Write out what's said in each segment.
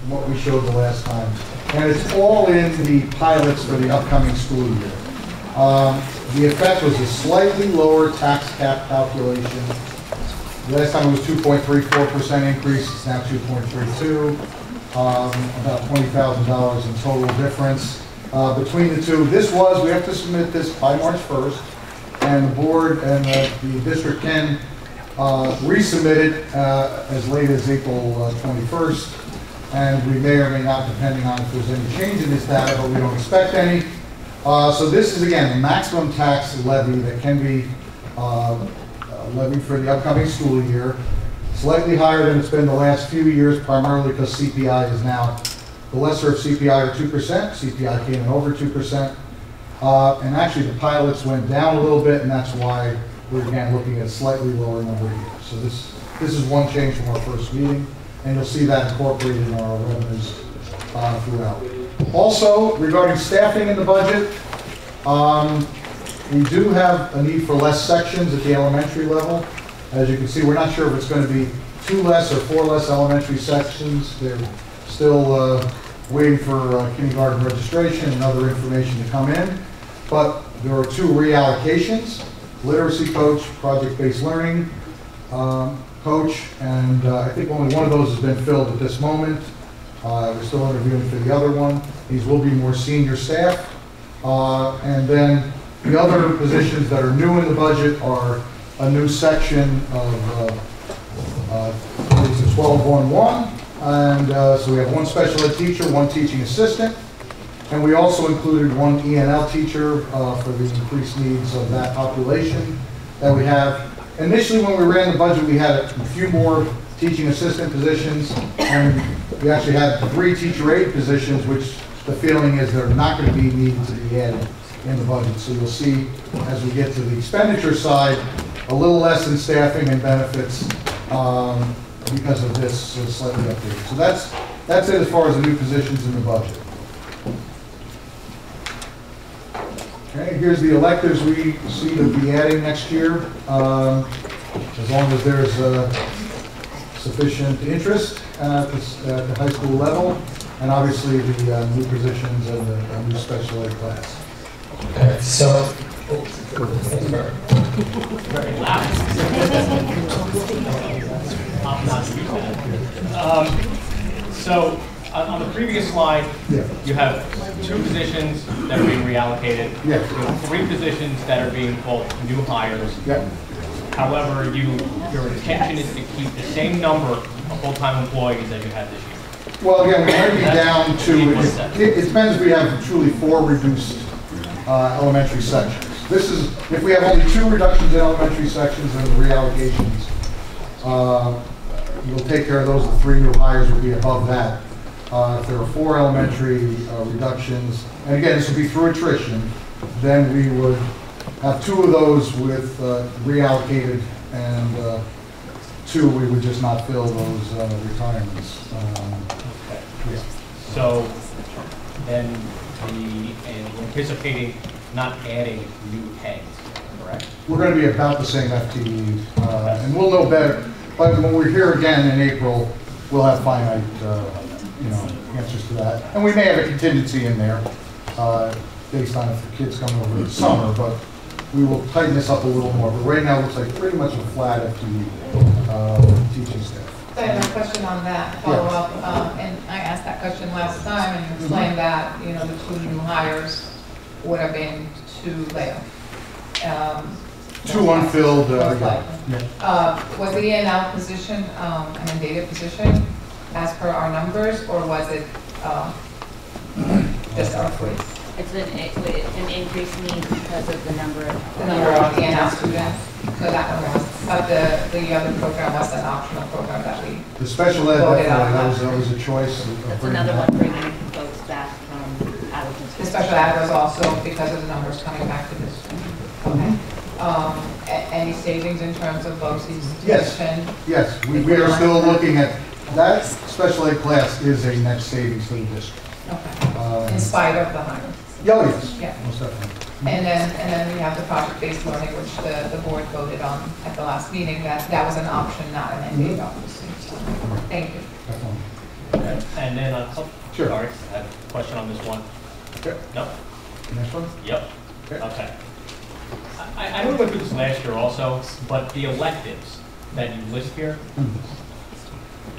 what we showed the last time. And it's all in the pilots for the upcoming school year. The effect was a slightly lower tax cap calculation. Last time it was 2.34% increase, it's now 2.32, about $20,000 in total difference between the two. This was, we have to submit this by March 1st, and the board and the district can resubmit it as late as April 21st, and we may or may not, depending on if there's any change in this data, but we don't expect any. So this is, again, the maximum tax levy that can be levied for the upcoming school year. Slightly higher than it's been the last few years, primarily because CPI is now the lesser of CPI, or 2%. CPI came in over 2%. And actually the pilots went down a little bit, and that's why we're again looking at a slightly lower number here. So this is one change from our first meeting, and you'll see that incorporated in our revenues throughout. Also, regarding staffing in the budget, we do have a need for less sections at the elementary level. As you can see, we're not sure if it's going to be 2 less or 4 less elementary sections. They're still waiting for kindergarten registration and other information to come in. But there are 2 reallocations: literacy coach, project-based learning coach, and I think only one of those has been filled at this moment. We're still interviewing for the other one. These will be more senior staff. And then the other positions that are new in the budget are a new section of it's a 1211, and so we have 1 special ed teacher, 1 teaching assistant, and we also included 1 ENL teacher for the increased needs of that population that we have. Initially, when we ran the budget, we had a few more teaching assistant positions, and we actually had 3 teacher aide positions, which the feeling is they're not going to be needed to be added in the budget. So you'll see as we get to the expenditure side, a little less in staffing and benefits because of this slightly updated. So that's it as far as the new positions in the budget. Okay, here's the electives we see to be adding next year, as long as there's sufficient interest at the high school level, and obviously the new positions and the new special ed class. Okay, so very loud. So on the previous slide, you have 2 positions that are being reallocated. Yes. You have 3 positions that are being called new hires. Yep. However, your intention is to keep the same number of full-time employees that you had this year. Well, again, we might be down to, it depends if we have truly 4 reduced elementary sections. This is, if we have only 2 reductions in elementary sections and reallocations, we'll take care of those. The 3 new hires will be above that. If there are 4 elementary reductions, and again, this will be through attrition, then we would have 2 of those with reallocated, and 2 we would just not fill those retirements. Okay. Yeah. So then we're anticipating not adding new heads, correct? We're going to be about the same FTE, and we'll know better. But when we're here again in April, we'll have finite, answers to that. And we may have a contingency in there based on if the kids come over in the summer, but we will tighten this up a little more. But right now, it looks like pretty much a flat FTE teaching staff. So I have a question on that follow-up, and I asked that question last time, and you explained that, the 2 new hires would have been 2 layoffs. 2 unfilled, was the ENL position an mandated position as per our numbers, or was it just our quiz? It's an increased need because of the number of ENL students. So that one was, but the other program was an optional program that we the special ed, that was a choice. That's another one bringing folks back from out of the The special ed was also because of the numbers coming back to this. Okay. Any savings in terms of BOCES? Yes, we are still looking at that. Special ed class is a net savings to the district. Okay. In spite of the hires. Oh, yes. Yeah. Most definitely. And then we have the project-based learning, which the board voted on at the last meeting. That was an option, not an mandate, obviously. So, thank you. And And then on, Sure. sorry, I have a question on this one. Okay. No? Next one? Yep. Okay. Okay. I know we went through this last year also, but the electives that you list here,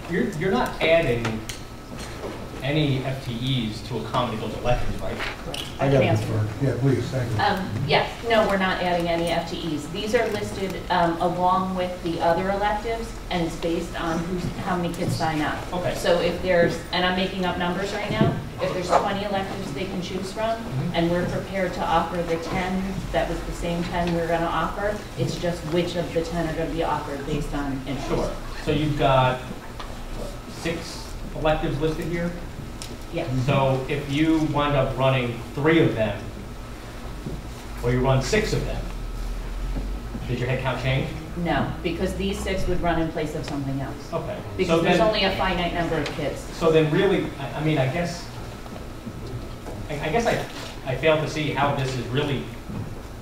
you're not adding any FTEs to accommodate those electives, right? I got can it answer. for- Yeah, please, thank you. Yes, no, we're not adding any FTEs. These are listed along with the other electives, and it's based on how many kids sign up. Okay. So if there's, and I'm making up numbers right now, if there's 20 electives they can choose from, and we're prepared to offer the 10, that was the same 10 we're going to offer, it's just which of the 10 are going to be offered based on interest. Sure. So you've got 6 electives listed here? Yeah. So if you wind up running 3 of them, or you run 6 of them, does your head count change? No, because these 6 would run in place of something else. Okay. Because So there's then- only a finite number of kids. So then really, I mean, I guess I fail to see how this is really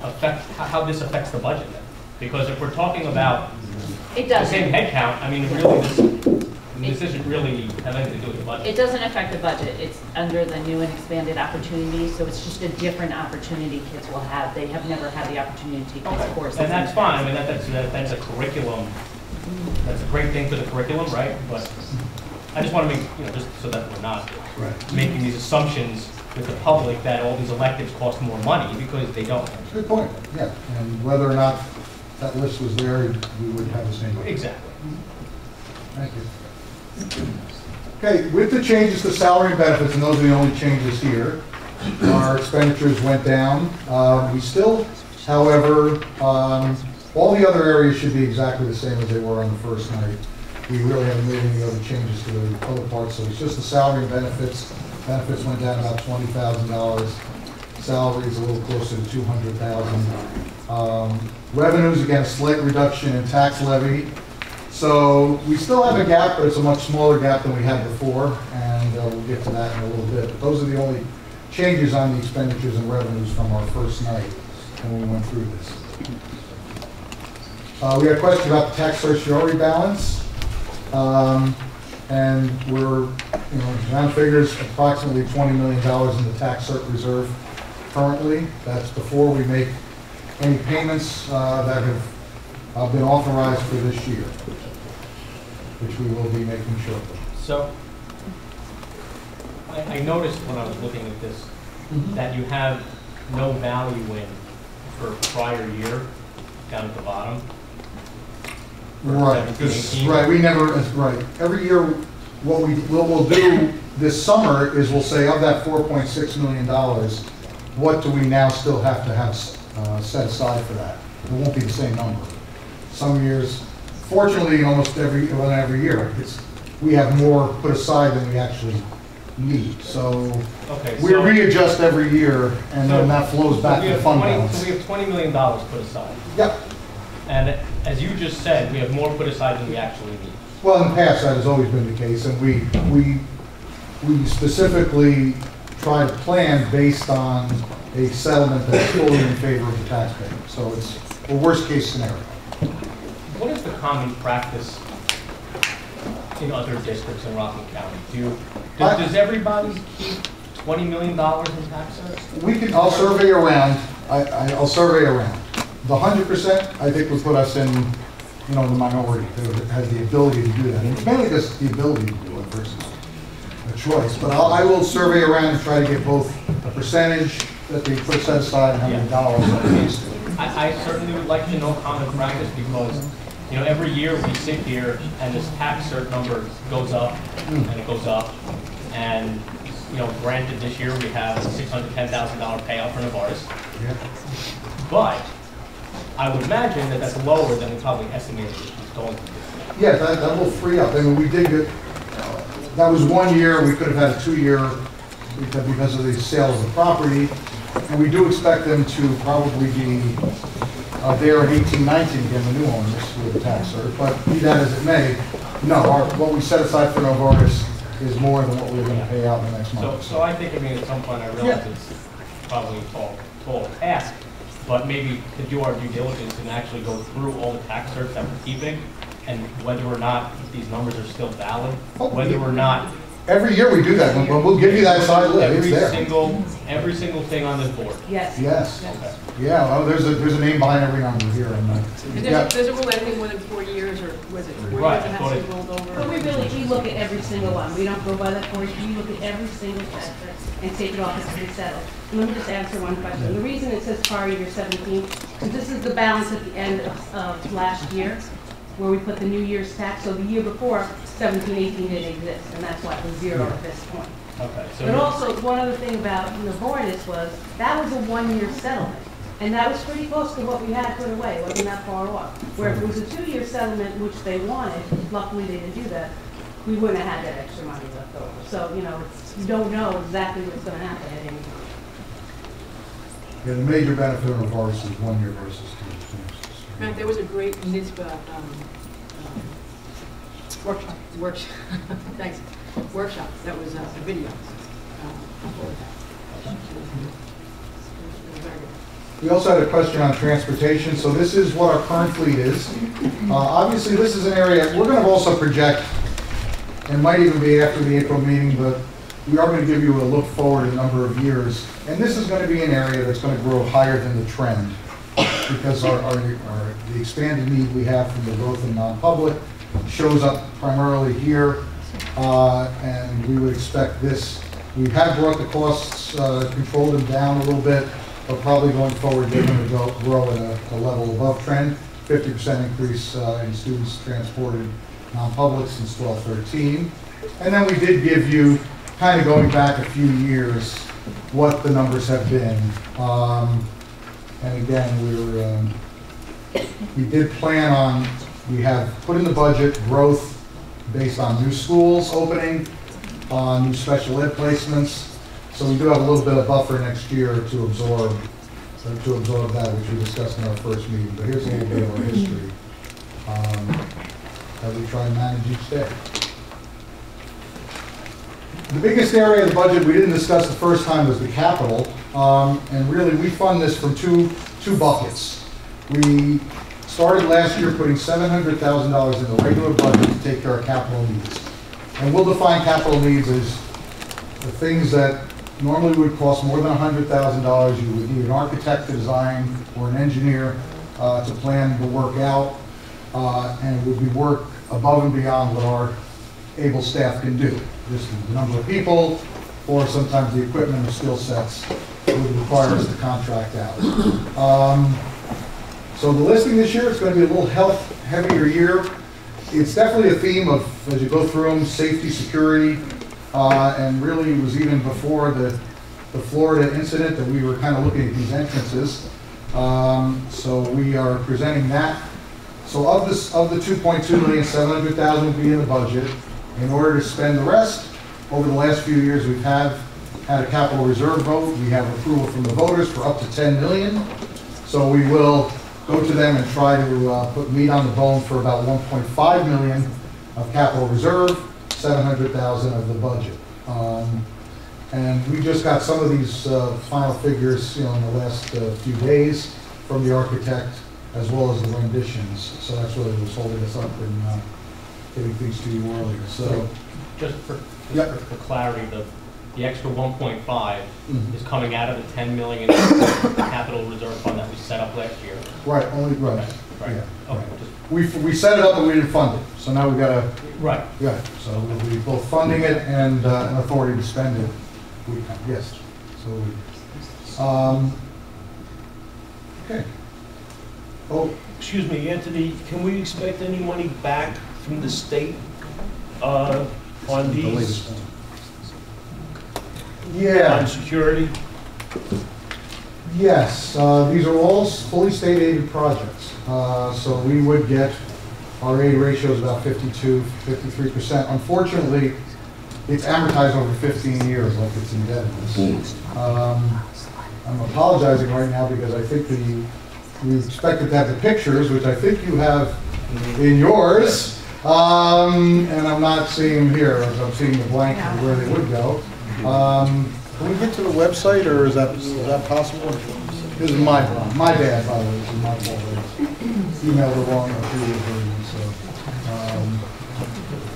how this affects the budget then. Because if we're talking about It the same doesn't. head count, I mean, really, this doesn't really have anything to do with the budget. It doesn't affect the budget. It's under the new and expanded opportunities, so it's just a different opportunity kids will have. They have never had the opportunity to take these Okay. courses. And that's fine, I mean, that's a curriculum, that's a great thing for the curriculum, right? But I just want to make, just so that we're not Right. making these assumptions with the public that all these electives cost more money, because they don't. Good point, yeah. And whether or not that list was there, we would have the same. Exactly. Thank you. Okay, with the changes to salary and benefits, and those are the only changes here, our expenditures went down. We still, however, all the other areas should be exactly the same as they were on the first night. We really haven't made any other changes to the other parts, so it's just the salary and benefits. Benefits went down about $20,000. Salaries a little closer to $200,000. Revenues, again, a slight reduction in tax levy. So we still have a gap, but it's a much smaller gap than we had before, and we'll get to that in a little bit. But those are the only changes on the expenditures and revenues from our first night when we went through this. We had a question about the tax certiorari balance. And we're, round figures, approximately $20 million in the tax cert reserve currently. That's before we make any payments that have been authorized for this year, which we will be making shortly. So, I noticed when I was looking at this, that you have no value in for prior year down at the bottom. Right, 17, 18. right, we never, right. Every year, what we'll do this summer is we'll say of that $4.6 million, what do we now still have to have set aside for that? It won't be the same number. Some years, fortunately, almost every year, we have more put aside than we actually need. So Okay, we readjust every year, and then that flows back to fund balance. So we have $20 million put aside. Yep. And as you just said, we have more put aside than we actually need. Well, in the past, that has always been the case, and we specifically try to plan based on a settlement that's fully in favor of the taxpayer. So it's a worst-case scenario. What is the common practice in other districts in Rockland County? Does everybody keep $20 million in tax certs? I'll survey around. I'll survey around. The 100%, I think, would put us in, the minority that has the ability to do that. And it's mainly just the ability to do it versus a choice. But I will survey around and try to get both a percentage that they put set aside and how many dollars that it is. I certainly would like to know common practice because, every year we sit here and this tax cert number goes up and it goes up. And, granted this year we have a $610,000 payout for Novartis. Yeah. But I would imagine that that's lower than we probably estimated it was going to be. Yeah, that will free up. I mean, we did get, that was 1 year, we could have had a 2-year because of the sale of the property. And we do expect them to probably be there in 18, 19 again, the new owners with the tax cert. But be that as it may, no, what we set aside for Novartis is more than what we're going to pay out in the next month. So I think, at some point I realize it's probably a tall task, but maybe to do our due diligence and actually go through all the tax certs that we're keeping and whether or not these numbers are still valid, whether or not Every year we do that, we'll give you that side list, it's there. Every single thing on this board. Yes. Yes, yeah, well, there's a name behind every number here, Does it rule anything more than 4 years, or was it 4 Right, years it has to be rolled over? But we look at every single one. We don't go by that course. We look at every single check and take it off as it's settled. And let me just answer one question. The reason it says prior year 17, because this is the balance at the end of last year, where we put the New Year's tax. So the year before, 17, 18 didn't exist, and that's why it was zero at this point. Okay, But also, one other thing about Novartis was, that was a one-year settlement. And that was pretty close to what we had put away, wasn't that far off. Where if it was a 2-year settlement, which they wanted, luckily they didn't do that, we wouldn't have had that extra money left over. So, you know, you don't know exactly what's gonna happen at any time. Yeah, the major benefit of ours is 1 year versus 2 years. Matt, there was a great NISBA workshop, thanks, workshop, that was a video. For that. It was very good. We also had a question on transportation. So this is what our current fleet is. Obviously, this is an area, we're going to also project, and might even be after the April meeting, but we are going to give you a look forward a number of years. And this is going to be an area that's going to grow higher than the trend, because the expanded need we have from the growth in non-public shows up primarily here. And we would expect this. We have brought the costs, controlled them down a little bit, but probably going forward, they're going to grow at a level above trend. 50% increase in students transported non-public since 12-13. And then we did give you, kind of going back a few years, what the numbers have been. And again, we did plan on, we have put in the budget growth based on new schools opening, new special ed placements. So we do have a little bit of buffer next year to absorb that, which we discussed in our first meeting. But here's a little bit of our history that we try and manage each day. The biggest area of the budget we didn't discuss the first time was the capital. And really, we fund this from two buckets. We started last year putting $700,000 in the regular budget to take care of capital needs. And we'll define capital needs as the things that normally would cost more than $100,000. You would need an architect to design or an engineer to plan the work out, and it would be work above and beyond what our able staff can do. Just the number of people, or sometimes the equipment or skill sets would require us to contract out. So the listing this year is going to be a little heavier year. It's definitely a theme of, as you go through them, safety, security, and really it was even before the Florida incident that we were kind of looking at these entrances. So we are presenting that. So of the $2.2,700,000 will be in the budget. In order to spend the rest, over the last few years we've had a capital reserve vote. We have approval from the voters for up to $10 million. So we will go to them and try to put meat on the bone for about $1.5 million of capital reserve, $700,000 of the budget. And we just got some of these final figures, in the last few days from the architect, as well as the renditions. So that's what was holding us up and getting things to you earlier. So, just for clarity, the extra 1.5 is coming out of the 10 million capital reserve fund that we set up last year. Right, only right. Right. Yeah. Okay. We set it up, but we didn't fund it. So now we got to. Right. Yeah. So we'll be both funding it and an authority to spend it. Yes. So. Okay. Oh. Excuse me, Anthony, can we expect any money back from the state on these? Yeah. On security? Yes, these are all fully state aided projects. So we would get, our aid ratio is about 52, 53%. Unfortunately, it's amortized over 15 years like it's indebtedness. I'm apologizing right now because I think we expected to have the pictures, which I think you have in yours. And I'm not seeing them here, as I'm seeing the blank of where they would go. Can we get to the website, or is that possible? This is my bad, by the way. This is my fault. I emailed the wrong version. So,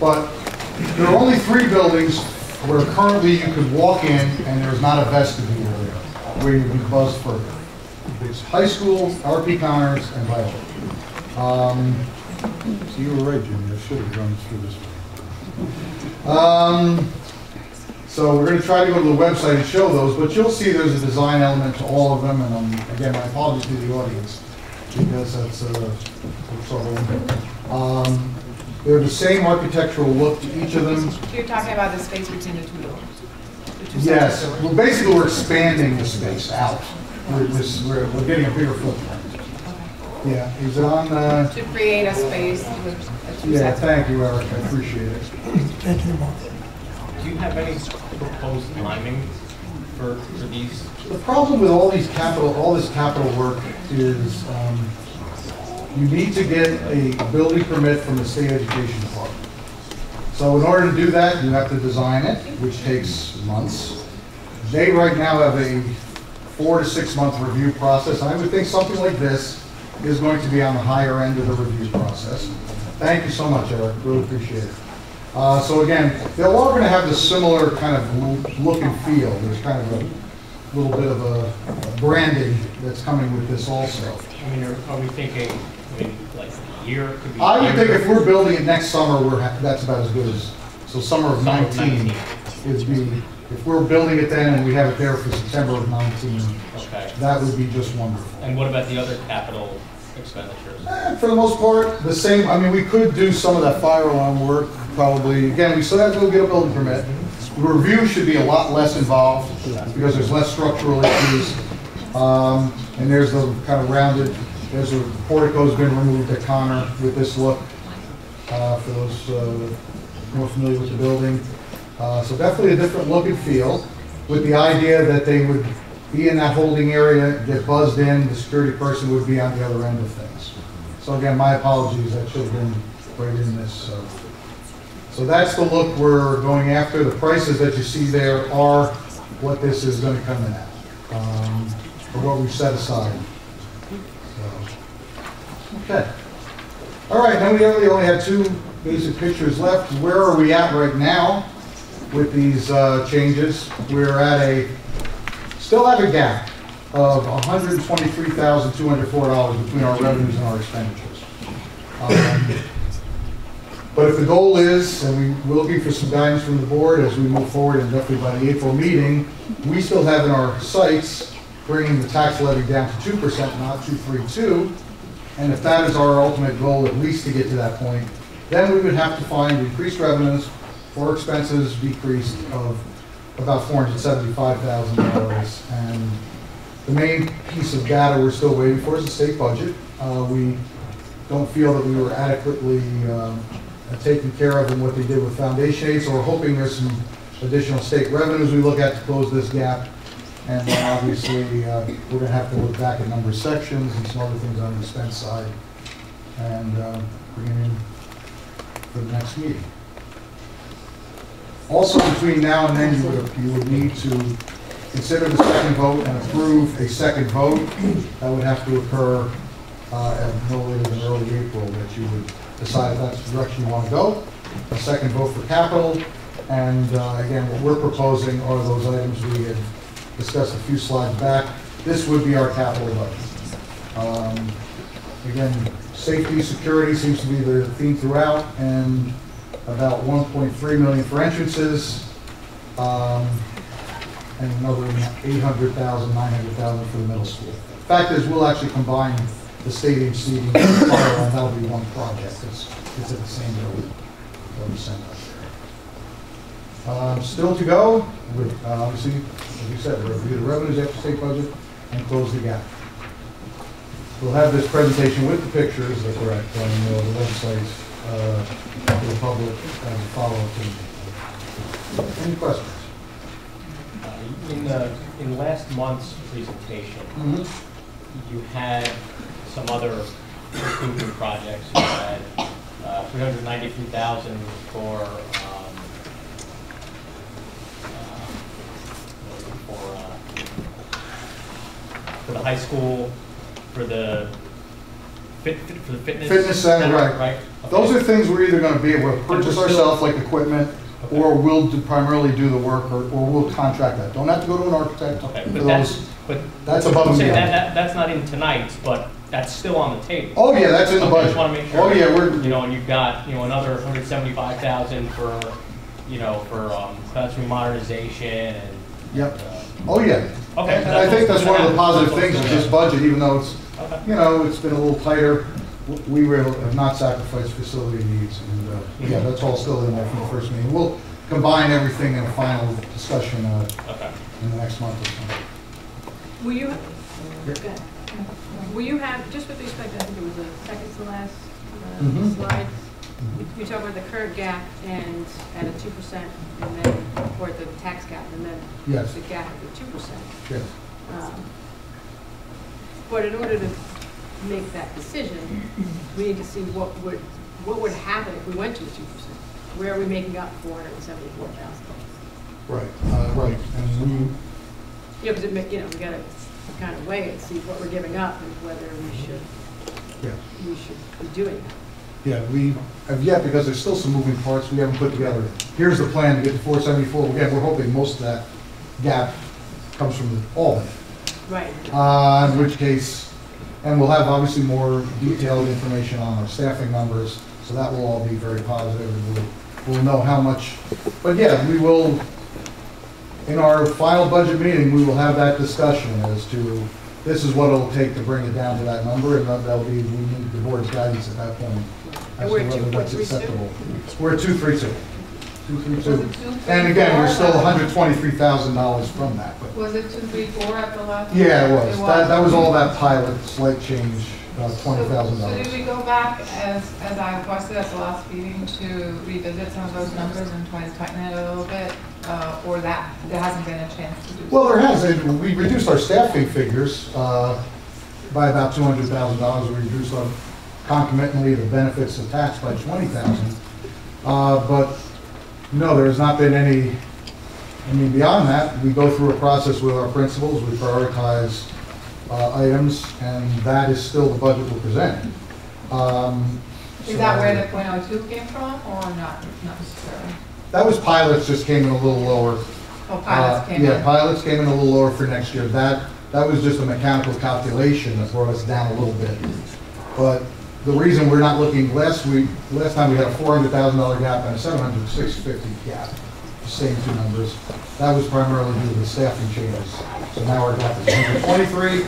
but there are only 3 buildings where currently you could walk in and there's not a vestibule there, where you'd be buzzed further. It's high school, RP Connors, and Viola. So you were right, Jimmy, I should have gone through this one. So we're going to try to go to the website and show those, but you'll see there's a design element to all of them, and again, my apologies to the audience, because that's trouble. They're the same architectural look to each of them. You're talking about the space between the two doors? Yes, well, basically we're expanding the space out. We're getting a bigger footprint. Yeah, is it on? To create a space with a two Yeah, sets. thank you, Eric, I appreciate it. Do you have any proposed timing for these? The problem with all this capital work is you need to get a building permit from the state education department. So in order to do that, you have to design it, which takes months. They right now have a 4 to 6 month review process. And I would think something like this is going to be on the higher end of the review process. Thank you so much, Eric, really appreciate it. So again, they're all going to have the similar kind of look and feel. There's kind of a little bit of a branding that's coming with this also. I mean, are we thinking, like a year? Could be I would think year? if we're building it next summer, that's about as good as, so summer of Summer of 19 is be, if we're building it then and we have it there for September of 19, Okay. that would be just wonderful. And what about the other capital expenditures? For the most part, the same. I mean, we could do some of that fire alarm work, probably. Again, we still have to go get a building permit. The review should be a lot less involved because there's less structural issues. And there's the kind of rounded, there's a portico's been removed at Connor with this look, for those more familiar with the building. So definitely a different look and feel, with the idea that they would be in that holding area, get buzzed in, the security person would be on the other end of things. So again, my apologies, that should have been right in this. So that's the look we're going after. The prices that you see there are what this is going to come in at, for what we've set aside. So, okay. All right, then we really only have 2 basic pictures left. Where are we at right now with these changes? We're at still have a gap of $123,204 between our revenues and our expenditures. But if the goal is, and we're looking for some guidance from the board as we move forward, and definitely by the April meeting, we still have in our sights bringing the tax levy down to 2%, not 232. And if that is our ultimate goal, at least to get to that point, then we would have to find increased revenues or expenses decreased of about $475,000. And the main piece of data we're still waiting for is the state budget. We don't feel that we were adequately taken care of in what they did with foundation aid, so we're hoping there's some additional state revenues we look at to close this gap. And then obviously, we're going to have to look back at number of sections and some other things on the expense side and bring it in for the next meeting. Also, between now and then, you would need to consider the second vote and approve a second vote. That would have to occur at no later than early April, that you would decide if that's the direction you want to go. A second vote for capital. And again, what we're proposing are those items we had discussed a few slides back. This would be our capital budget. Again, safety, security seems to be the theme throughout, and about 1.3 million for entrances, and another 800,000, 900,000 for the middle school. Fact is, we'll actually combine the stadium seating and the fire alarm. That'll be one project. It's at the same building that we sent out there. Still to go, with obviously, as we said, review the revenues after state budget and close the gap. We'll have this presentation with the pictures that we're at on the website for the public as a follow-up to. Any questions? In last month's presentation, you had some other improvement projects. You had $393,000 for the high school, for the fitness Fitness center, right. Okay. Those are things we're either going to be able to purchase ourselves, like equipment, or we'll primarily do the work, or we'll contract that. Don't have to go to an architect Okay, for but those. but. That's above and Say beyond. that's not in tonight's, but that's still on the table. Oh, yeah, that's in the Okay, budget. just wanna make sure. Oh, yeah, You know, and you've got, you know, another 175,000 for, you know, for, classroom modernization and. Yep. uh, Oh, yeah. Okay. And I think that's one of the positive things of this Okay. budget, even though it's, Okay. you know, it's been a little tighter, we will have not sacrificed facility needs, and, yeah, that's all still in there from the first meeting. We'll combine everything in a final discussion, Okay. in the next month or so. Will you, Yep. go ahead. Will you have, just with respect, I think it was the second to last Mhm. slide, you talk about the current gap and at a 2%, and then, or the tax cap, and then Yes, the gap at the 2%. yes. But in order to make that decision, we need to see what would happen if we went to a 2%. Where are we making up 474,000? Right, right. And Yeah, because you know, we gotta kind of weigh it, see what we're giving up and whether yeah. we should be doing that. Yeah, we have yet, because there's still some moving parts we haven't put together. Here's the plan to get to 474. Again, we're hoping most of that gap comes from Albany. Right. In which case, and we'll have obviously more detailed information on our staffing numbers, so that will all be very positive, and we'll know how much. But yeah, we will, in our final budget meeting, we will have that discussion as to, this is what it'll take to bring it down to that number, and that'll be, we need the board's guidance at that point. And as we're to at whether that's 2.32? acceptable. We're at 232. Was 232. it 234? And again, we're still $123,000 from that, but. Was it 234 at the last? Yeah, it was. That was all that pilot, slight change, So did $20,000. we go back, as I requested at the last meeting, to revisit some of those numbers and try to tighten it a little bit? Or that, there hasn't been a chance to do so? Well, there has, we reduced our staffing figures by about $200,000. We reduced our concomitantly the benefits of tax by $20,000. But no, there has not been any, I mean, beyond that, we go through a process with our principals, we prioritize items, and that is still the budget we're presenting. Is that where the .02 came from, or not necessarily? That was pilots, just came in a little lower. Oh, pilots came in? Yeah, pilots came in a little lower for next year. That was just a mechanical calculation that brought us down a little bit. But the reason we're not looking, last time we had a $400,000 gap and a $650 gap, the same two numbers. That was primarily due to the staffing changes. So now our gap is 123,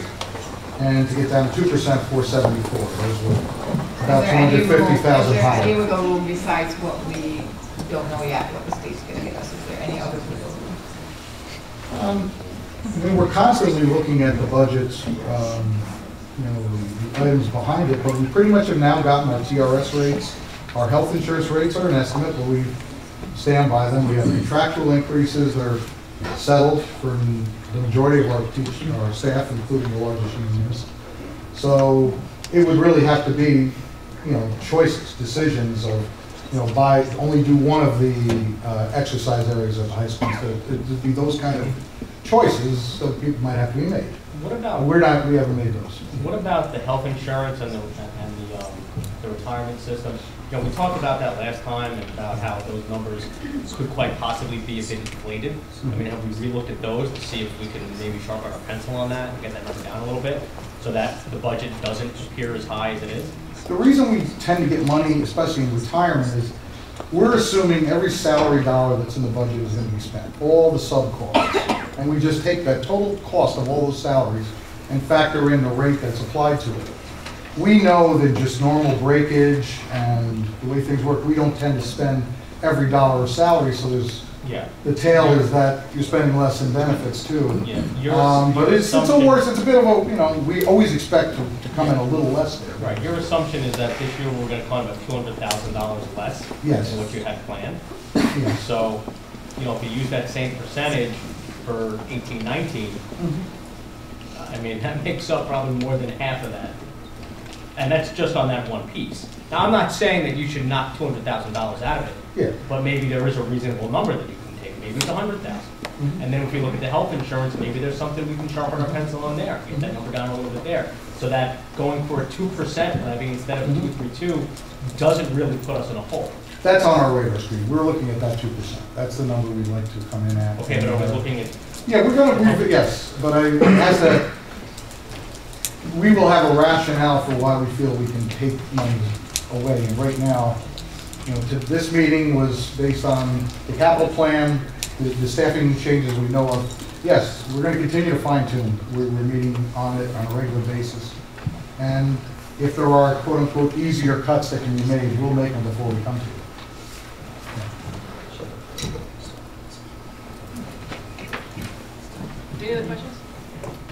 and to get down to 2%, 474. Those were about Is there any room- $250,000 Is there any higher. wiggle room besides what we don't know yet, what the state's gonna give us? Is there any other wiggle room? I mean, we're constantly looking at the budgets, you know, the items behind it, but we pretty much have now gotten our TRS rates. Our health insurance rates are an estimate, but we stand by them. We have contractual increases that are settled for the majority of our staff, including the largest unions. So it would really have to be, you know, choices, decisions of, you know, only do one of the exercise areas of high school. So it'd be those kind of choices that people might have to be made. What about? We haven't made those. What about the health insurance and the retirement system? You know, we talked about that last time and about how those numbers could quite possibly be a bit inflated. I mean, have we relooked at those to see if we can maybe sharpen our pencil on that and get that number down a little bit so that the budget doesn't appear as high as it is? The reason we tend to get money, especially in retirement, is we're assuming every salary dollar that's in the budget is going to be spent, all the sub-costs. And we just take that total cost of all those salaries and factor in the rate that's applied to it. We know that just normal breakage and the way things work, we don't tend to spend every dollar of salary, so there's, Yeah. the tail is that you're spending less in benefits too. Yeah. But it's a worse, it's a bit of a, you know, we always expect to come in a little less there. Right. Your assumption is that this year we're going to fund about $200,000 less Yes. than what you had planned. Yeah. So, you know, if you use that same percentage for 18-19, I mean, that makes up probably more than half of that. And that's just on that one piece. Now, I'm not saying that you should knock $200,000 out of it, Yeah. but maybe there is a reasonable number that you can take. Maybe it's 100,000. And then if we look at the health insurance, maybe there's something we can sharpen our pencil on there, get that number down a little bit there. So that going for a 2% levy instead of 232 doesn't really put us in a hole. That's on our radar screen. We're looking at that 2%. That's the number we'd like to come in at. Okay, but are we looking at, Yeah, we're gonna move it, yes, but we will have a rationale for why we feel we can take money away. And right now, this meeting was based on the capital plan, the staffing changes we know of. Yes, we're gonna continue to fine tune. We're meeting on it on a regular basis. And if there are quote unquote easier cuts that can be made, we'll make them before we come to you. Any other questions?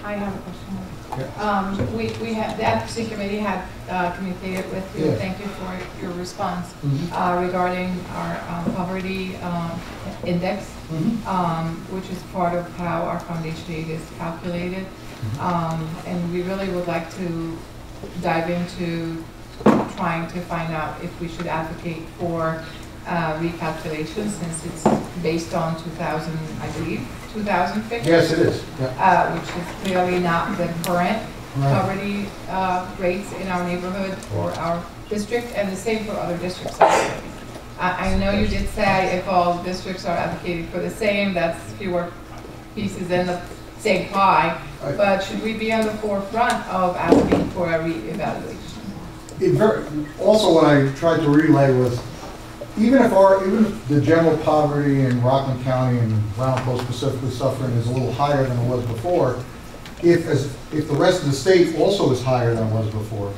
I have a question. Yeah. We had, the advocacy committee had communicated with you. Yeah. Thank you for your response Mhm. regarding our poverty index, which is part of how our foundation aid is calculated. And we really would like to dive into trying to find out if we should advocate for recalculation, since it's based on 2000, I believe, 2000 figures. Yes, it is. Yeah. Which is clearly not the current Right. poverty rates in our neighborhood or our district, and the same for other districts. I know you did say if all districts are advocating for the same, that's fewer pieces in the same pie, Right. but should we be on the forefront of asking for a reevaluation? Also, what I tried to relay was, even if the general poverty in Rockland County and Round Coast specifically suffering is a little higher than it was before, if the rest of the state also is higher than it was before,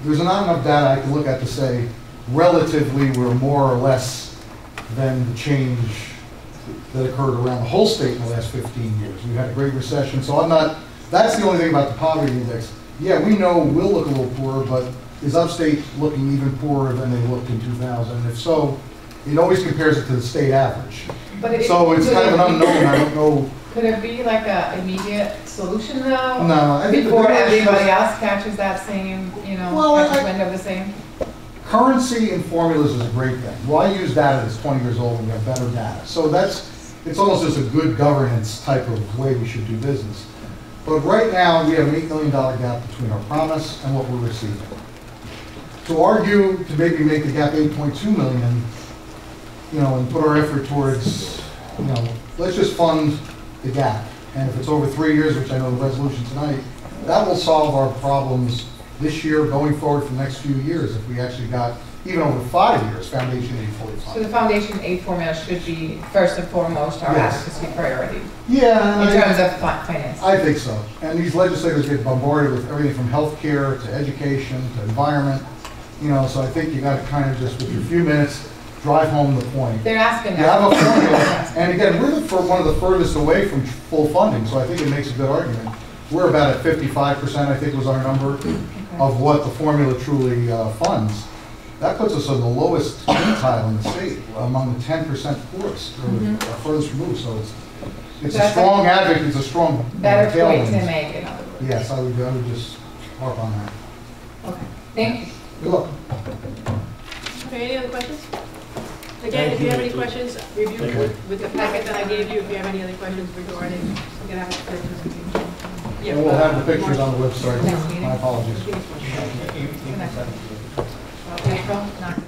there's not enough data I can look at to say relatively we're more or less than the change that occurred around the whole state in the last 15 years. We had a great recession, so that's the only thing about the poverty index. Yeah, we know we'll look a little poorer, but is upstate looking even poorer than they looked in 2000? If so, it always compares it to the state average. So it's kind of an unknown. I don't know. Could it be like a immediate solution though? No, I think the Before bigger issue is- everybody else catches that same, Well, catches wind of the same? Currency and formulas is a great thing. Why use data that's 20 years old when we have better data? So it's almost just a good governance type of way we should do business. But right now, we have an $8 million gap between our promise and what we're receiving. To argue to maybe make the gap 8.2 million, and put our effort towards, let's just fund the gap. And if it's over 3 years, which I know the resolution tonight, that will solve our problems this year, going forward for the next few years, if we actually got, even over 5 years, foundation aid fully So the funded. foundation aid formula should be first and foremost our Yes. advocacy priority Yeah, in and terms of finance. I think so. And these legislators get bombarded with everything from healthcare to education to environment, so I think you got to kind of just, with your few minutes, drive home the point. They're asking You have a that. formula, and again, we're one of the furthest away from full funding, so I think it makes a good argument. We're about at 55%, I think was our number, of what the formula truly funds. That puts us on the lowest quintile in the state, among the 10% poorest, or furthest removed, so it's a That's strong advocate, it's a strong Better point to tailwind. make, in other words. Yes, I would just harp on that. Okay, thank you. Good luck. Okay, any other questions? Again, if you have any questions, review with the packet that I gave you, if you have any other questions regarding, I'm gonna have a quick presentation. Yeah, And we'll have the pictures on the website. Next meeting. My apologies. April 9th.